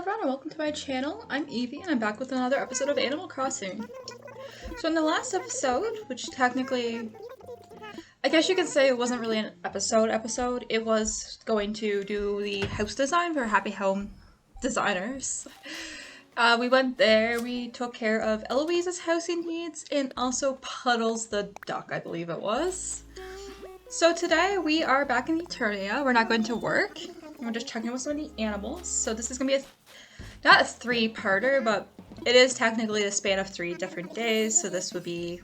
everyone and welcome to my channel. I'm Evie and I'm back with another episode of Animal Crossing. So in the last episode, which technically, I guess you could say it wasn't really an episode, it was going to do the house design for Happy Home designers. We went there, we took care of Eloise's housing needs and also Puddles the duck, I believe it was. So today we are back in Eternia. We're not going to work. We're just checking with some of the animals. So this is going to be not a three-parter, but it is technically the span of 3 different days. So this would be,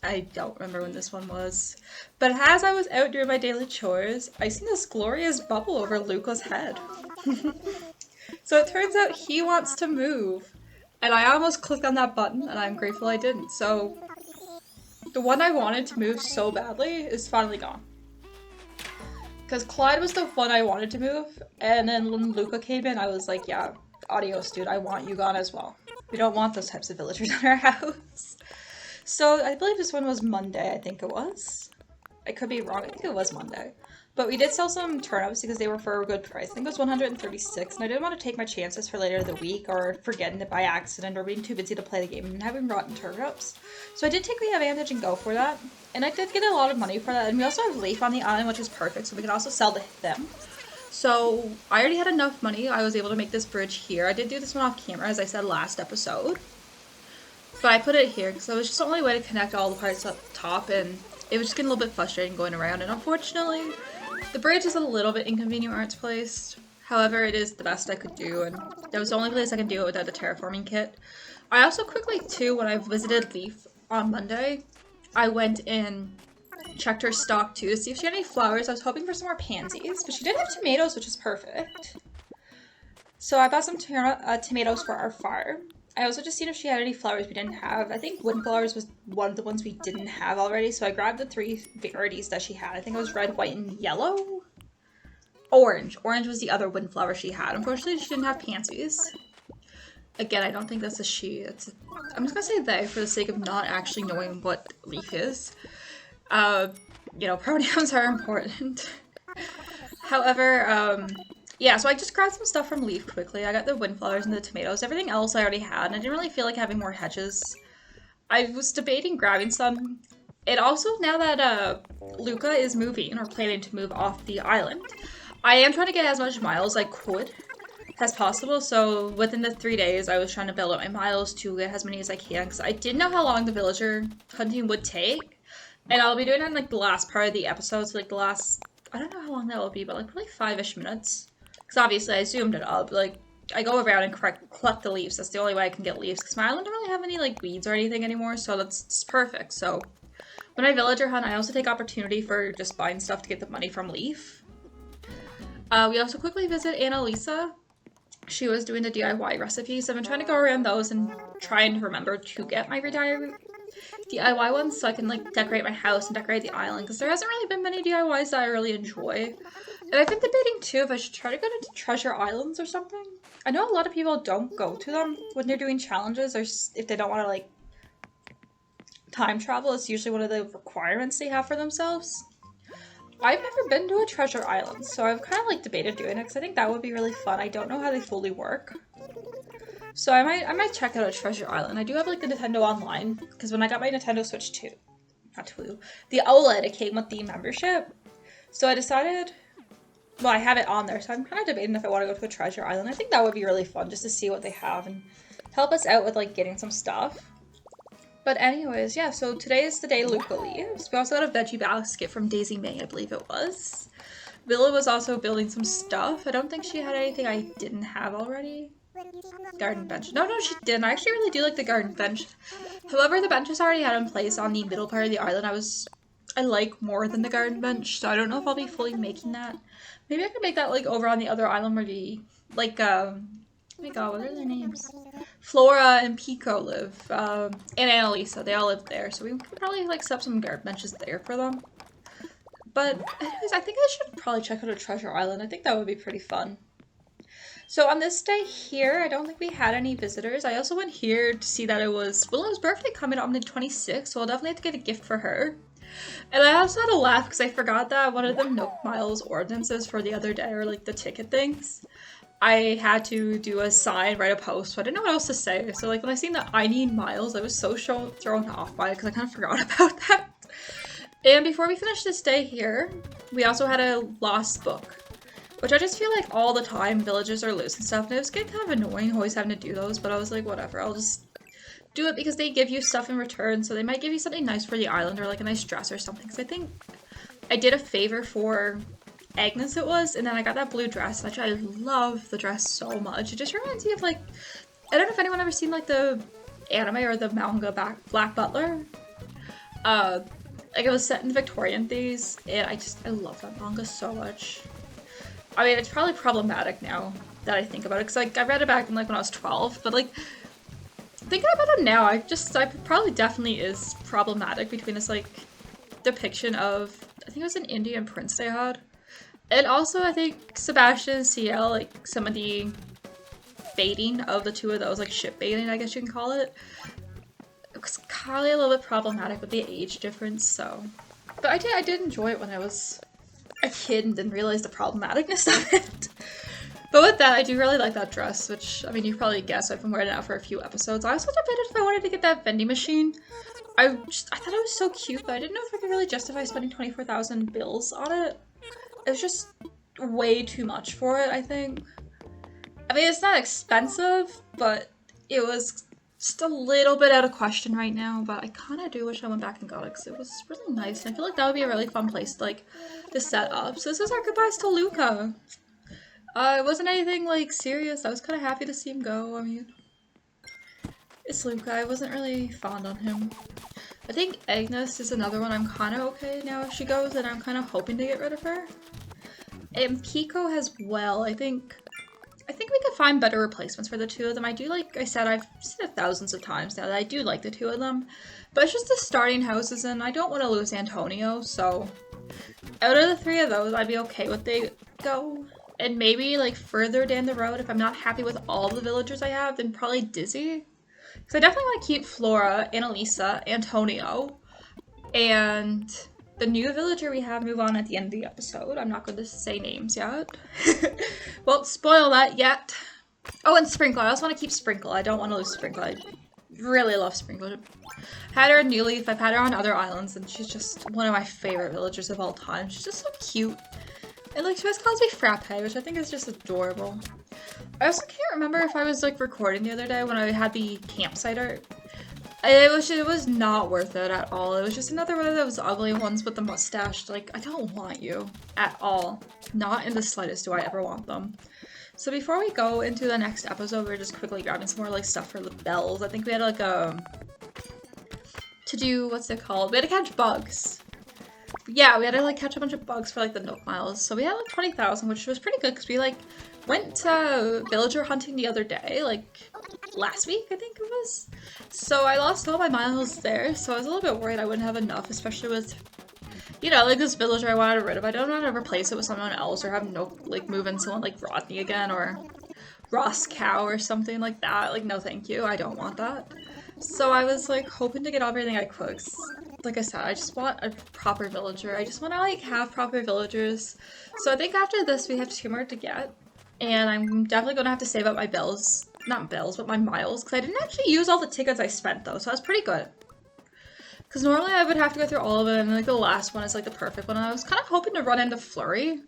I don't remember when this one was. But as I was out doing my daily chores, I seen this glorious bubble over Luca's head. So it turns out he wants to move. And I almost clicked on that button and I'm grateful I didn't. So the one I wanted to move so badly is finally gone. Because Clyde was the one I wanted to move, and then when Luca came in, I was like, yeah, adios, dude, I want you gone as well. We don't want those types of villagers in our house. So I believe this one was Monday, I think it was. I could be wrong, I think it was Monday. But we did sell some turnips because they were for a good price. I think it was 136, and I didn't want to take my chances for later in the week or forgetting it by accident or being too busy to play the game and having rotten turnips. So I did take the advantage and go for that. And I did get a lot of money for that. And we also have Leaf on the island, which is perfect, so we can also sell to them. So I already had enough money. I was able to make this bridge here. I did do this one off camera, as I said last episode. But I put it here because it was just the only way to connect all the parts up top, and it was just getting a little bit frustrating going around. And unfortunately, the bridge is a little bit inconvenient where it's placed. However, it is the best I could do, and that was the only place I could do it without the terraforming kit. I also quickly, too, when I visited Leaf on Monday, I went and checked her stock, too, to see if she had any flowers. I was hoping for some more pansies, but she did have tomatoes, which is perfect. So I bought some tomatoes for our farm. I also just seen if she had any flowers we didn't have. I think windflowers was one of the ones we didn't have already, so I grabbed the 3 varieties that she had. I think it was red, white, and yellow? Orange. Orange was the other windflower she had. Unfortunately, she didn't have pansies. Again, I don't think that's a she. It's I'm just gonna say they for the sake of not actually knowing what Leaf is. You know, pronouns are important. However, yeah, so I just grabbed some stuff from Leaf quickly. I got the windflowers and the tomatoes. Everything else I already had, and I didn't really feel like having more hedges. I was debating grabbing some. And also, now that Luca is moving, or planning to move off the island, I am trying to get as much miles I could as possible. So within the 3 days, I was trying to build up my miles to get as many as I can, because I didn't know how long the villager hunting would take. And I'll be doing it in like the last part of the episode, so like the last, I don't know how long that will be, but like probably 5-ish minutes. Because obviously I zoomed it up, like, I go around and collect the leaves. That's the only way I can get leaves, because my island don't really have any, like, weeds or anything anymore, so that's perfect. So, when I villager hunt, I also take opportunity for just buying stuff to get the money from Leaf. We also quickly visit Annalisa. She was doing the DIY recipes. I've been trying to go around those and trying to remember to get my DIY ones so I can, like, decorate my house and decorate the island, because there hasn't really been many DIYs that I really enjoy. And I've been debating, too, if I should try to go to Treasure Islands or something. I know a lot of people don't go to them when they're doing challenges, or if they don't want to, like, time travel. It's usually one of the requirements they have for themselves. I've never been to a Treasure Island, so I've kind of, like, debated doing it, because I think that would be really fun. I don't know how they fully work. So I might check out a Treasure Island. I do have, like, the Nintendo Online, because when I got my Nintendo Switch 2, the OLED, it came with the membership. So I decided, well, I have it on there, so I'm kind of debating if I want to go to a Treasure Island. I think that would be really fun, just to see what they have and help us out with, like, getting some stuff. But anyways, yeah, so today is the day Luca leaves. We also got a veggie basket from Daisy May, I believe it was. Villa was also building some stuff. I don't think she had anything I didn't have already. Garden bench. No, she didn't. I actually really do like the garden bench. However, the benches I already had in place on the middle part of the island, I like more than the garden bench, so I don't know if I'll be fully making that. Maybe I could make that, like, over on the other island where like, oh my god, what are their names? Flora and Pico live, and Annalisa, they all live there, so we could probably, like, set up some garden benches there for them. But anyways, I think I should probably check out a Treasure Island. I think that would be pretty fun. So on this day here, I don't think we had any visitors. I also went here to see that it was Willow's birthday coming on the 26th, so I'll definitely have to get a gift for her. And I also had to laugh because I forgot that one of the Nook Miles ordinances for the other day, or like the ticket things, I had to do a sign, write a post, so I didn't know what else to say. So like when I seen that I need miles, I was so thrown off by it because I kind of forgot about that. And before we finish this day here, we also had a lost book, which I just feel like all the time villagers are loose and stuff, and it was getting kind of annoying always having to do those, but I was like, whatever, I'll just do it because they give you stuff in return, so they might give you something nice for the island or like a nice dress or something, because I think I did a favor for Agnes it was, and then I got that blue dress, which I love the dress so much. It just reminds me of like, I don't know if anyone ever seen like the anime or the manga Black Butler. Like it was set in Victorian days, and I love that manga so much. I mean, it's probably problematic now that I think about it, because like I read it back in like when I was 12, but like thinking about it now, I probably definitely is problematic between this like depiction of, I think it was an Indian prince they had, and also I think Sebastian and CL, like some of the baiting of the two of those, like ship baiting I guess you can call it. It's probably a little bit problematic with the age difference, so. But I did enjoy it when I was a kid and didn't realize the problematicness of it. But with that, I do really like that dress, which, I mean, you probably guessed I've been wearing it out for a few episodes. I also debated if I wanted to get that vending machine. I thought it was so cute, but I didn't know if I could really justify spending 24,000 bills on it. It was just way too much for it, I think. I mean, it's not expensive, but it was just a little bit out of question right now, but I kind of do wish I went back and got it because it was really nice, and I feel like that would be a really fun place to, like, to set up. So this is our goodbyes to Luca. It wasn't anything, like, serious. I was kind of happy to see him go. I mean, it's Luca. I wasn't really fond on him. I think Agnes is another one I'm kind of okay now if she goes, and I'm kind of hoping to get rid of her. And Kiko as well. I think we could find better replacements for the two of them. I do, like I said, I've said it thousands of times now that I do like the two of them. But it's just the starting houses, and I don't want to lose Antonio, so out of the three of those, I'd be okay with they go. And maybe, like, further down the road, if I'm not happy with all the villagers I have, then probably Dizzy. Because I definitely want to keep Flora, Annalisa, Antonio, and the new villager we have move on at the end of the episode. I'm not going to say names yet. Won't spoil that yet. Oh, and Sprinkle. I also want to keep Sprinkle. I don't want to lose Sprinkle. I really love Sprinkle. Had her in New Leaf. I've had her on other islands, and she's just one of my favorite villagers of all time. She's just so cute. And like, she always calls me Frappe, which I think is just adorable. I also can't remember if I was like recording the other day when I had the campsite art. It was not worth it at all. It was just another one of those ugly ones with the mustache. Like, I don't want you at all. Not in the slightest do I ever want them. So before we go into the next episode, we're just quickly grabbing some more like stuff for the bells. I think we had like to do, what's it called? We had to catch bugs. Yeah, we had to like catch a bunch of bugs for like the Nook Miles. So we had like 20,000, which was pretty good because we like went villager hunting the other day, like last week I think it was. So I lost all my miles there, so I was a little bit worried I wouldn't have enough, especially with, you know, like this villager I wanted rid of. I don't want to replace it with someone else or have no, like move in someone like Rodney again or Ross Cow or something like that. Like, no thank you, I don't want that. So I was like hoping to get everything I could. Like I said, I just want a proper villager. I just want to like have proper villagers. So I think after this we have 2 more to get. And I'm definitely going to have to save up my bills. Not bills, but my miles. Because I didn't actually use all the tickets I spent though. So that's pretty good. Because normally I would have to go through all of it. And like the last one is like the perfect one. And I was kind of hoping to run into Flurry.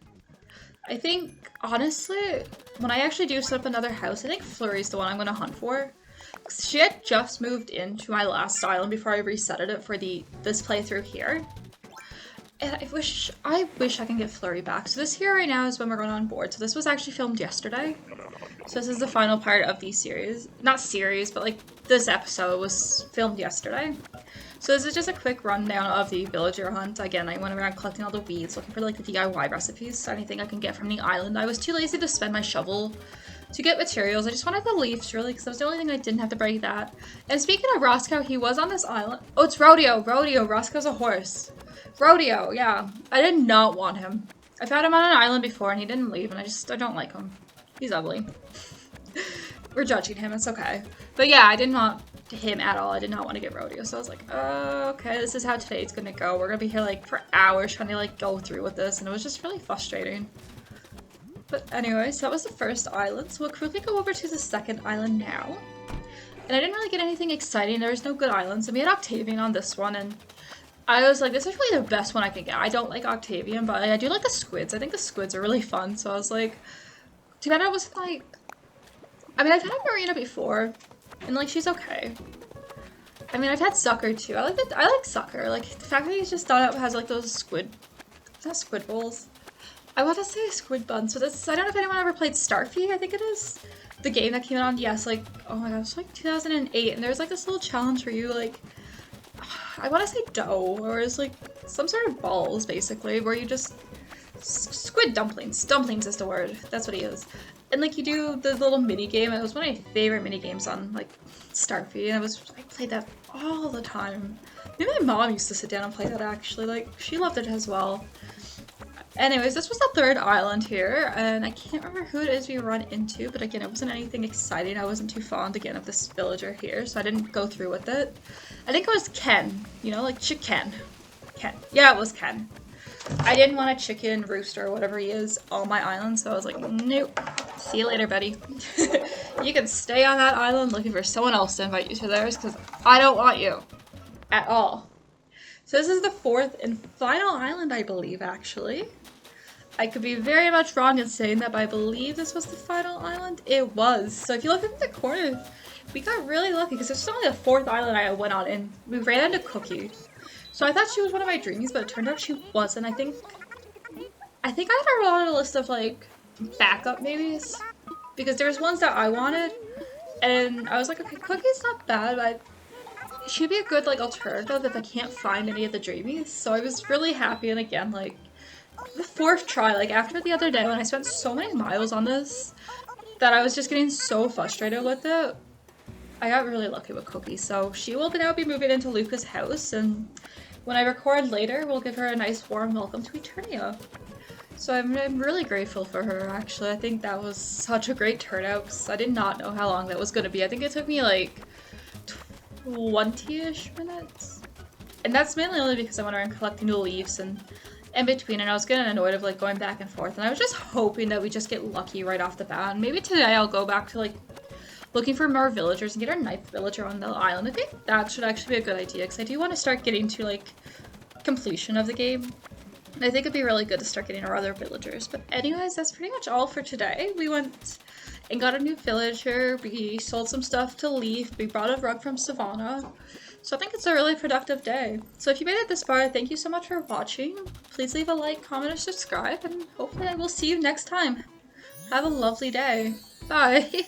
I think, honestly, when I actually do set up another house, I think Flurry's the one I'm going to hunt for. She had just moved into my last island before I resetted it for this playthrough here. And I wish I can get Flurry back. So this here right now is when we're going on board. So this was actually filmed yesterday. So this is the final part of the series. Not series, but like this episode was filmed yesterday. So this is just a quick rundown of the villager hunt. Again, I went around collecting all the weeds, looking for like the DIY recipes, anything I can get from the island. I was too lazy to spend my shovel to get materials. I just wanted the leaves, really, because that was the only thing I didn't have to break that. And speaking of Roscoe, he was on this island. Oh, it's Rodeo. Rodeo. Roscoe's a horse. Rodeo, yeah. I did not want him. I've had him on an island before, and he didn't leave, and I don't like him. He's ugly. We're judging him. It's okay. But yeah, I didn't want him at all. I did not want to get Rodeo. So I was like, oh, okay, this is how today's gonna go. We're gonna be here, like, for hours trying to, like, go through with this, and it was just really frustrating. But anyways, that was the first island, so we'll quickly go over to the second island now. And I didn't really get anything exciting. There was no good islands. And we had Octavian on this one, and I was like, this is really the best one I can get. I don't like Octavian, but I do like the squids. I think the squids are really fun, so I was like, too bad I wasn't like... I mean, I've had Marina before, and like, she's okay. I mean, I've had Sucker too. I like Sucker. Like, the fact that he's just done up has like those squid... Is that squid bowls? I want to say squid buns, but this, I don't know if anyone ever played Starfy, I think it is. The game that came out on, yes, like, oh my gosh, it's like 2008, and there's like this little challenge where you like, I want to say dough, or it's like some sort of balls, basically, where you just, squid dumplings. Dumplings is the word. That's what he is. And like, you do the little mini game, and it was one of my favorite mini games on like Starfy, and I played that all the time. Maybe my mom used to sit down and play that actually, like, she loved it as well. Anyways, this was the third island here, and I can't remember who it is we run into, but again, it wasn't anything exciting. I wasn't too fond, again, of this villager here, so I didn't go through with it. I think it was Ken, you know, like Chicken. Ken. Yeah, it was Ken. I didn't want a chicken, rooster, or whatever he is on my island, so I was like, nope. See you later, buddy. You can stay on that island looking for someone else to invite you to theirs, because I don't want you. At all. So this is the fourth and final island, I believe, actually. I could be very much wrong in saying that, but I believe this was the final island. It was. So if you look at the corner, we got really lucky because this was only the fourth island I went on, and we ran into Cookie. So I thought she was one of my dreamies, but it turned out she wasn't. I think I had her on a list of like backup maybes because there was ones that I wanted, and I was like, okay, Cookie's not bad, but she'd be a good like alternative if I can't find any of the dreamies. So I was really happy, and again, like, the fourth try, like after the other day when I spent so many miles on this that I was just getting so frustrated with it, I got really lucky with Cookie. So she will now be moving into Luca's house, and when I record later, we'll give her a nice warm welcome to Eternia. So I'm really grateful for her, actually. I think that was such a great turnout because I did not know how long that was going to be. I think it took me like 20-ish minutes. And that's mainly only because I went around collecting the leaves and in between, and I was getting annoyed of like going back and forth, and I was just hoping that we just get lucky right off the bat. And maybe today I'll go back to like looking for more villagers and get our 9th villager on the island. I think that should actually be a good idea because I do want to start getting to like completion of the game. And I think it'd be really good to start getting our other villagers. But anyways, that's pretty much all for today. We went and got a new villager, we sold some stuff to Leaf, we brought a rug from Savannah. So I think it's a really productive day. So if you made it this far, thank you so much for watching. Please leave a like, comment, or subscribe, and hopefully I will see you next time. Have a lovely day. Bye!